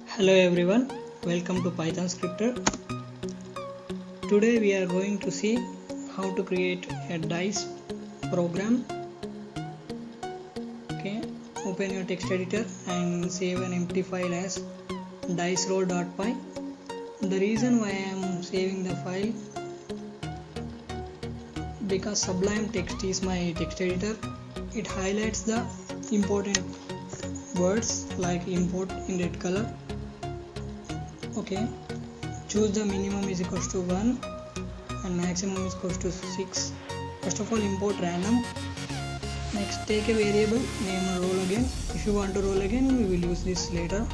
Hello everyone, welcome to Python Scripter. Today we are going to see how to create a dice program. Okay, open your text editor and save an empty file as diceroll.py. The reason why I am saving the file because Sublime Text is my text editor. It highlights the important words like import in red color. Okay, choose the minimum is equals to 1 and maximum is equals to 6. First of all, import random. Next, take a variable name roll again. If you want to roll again, we will use this later,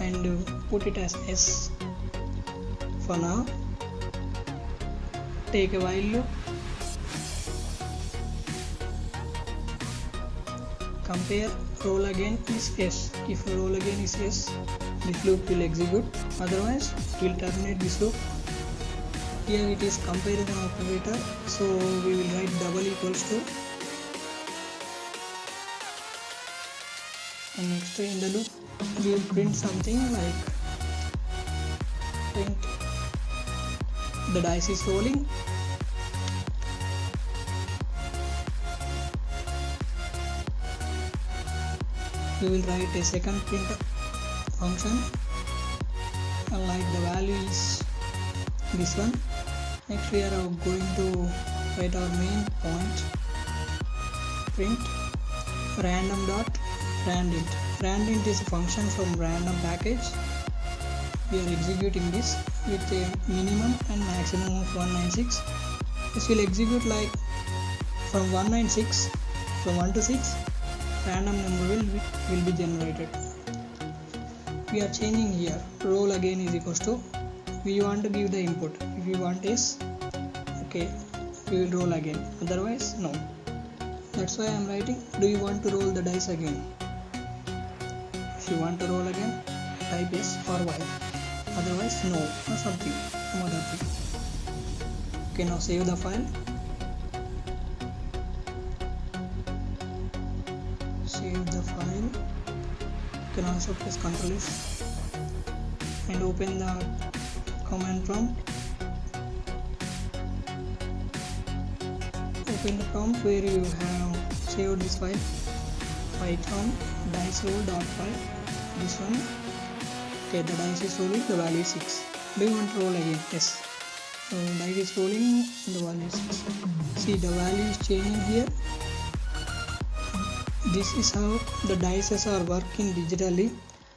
and put it as s for now. Take a while loop. Compare roll again is s. If roll again is s, this loop will execute, otherwise it will terminate this loop. Here it is comparison operator, so we will write double equals to, and next in the loop we will print something like print the dice is rolling. We will write a second print function, and like the value is this one. Next we are going to write our main point, print random.randint. Randint is a function from random package. We are executing this with a minimum and maximum of 196. This will execute like from 196, from 1 to 6 random number will be generated. We are changing here, roll again is equals to, we want to give the input. If you want is, okay, we will roll again, otherwise no. That's why I am writing, do you want to roll the dice again? If you want to roll again, type yes or y, otherwise no or something, some other thing. Okay, now save the file. Save the file. You can also press Ctrl F and open the command prompt. Open the prompt where you have saved this file, Python diceroll.py. This one. Okay, the dice is rolling, the value is 6. Do you want to roll again? Yes. So dice is rolling, the value is 6. See, the value is changing here. This is how the dices are working digitally.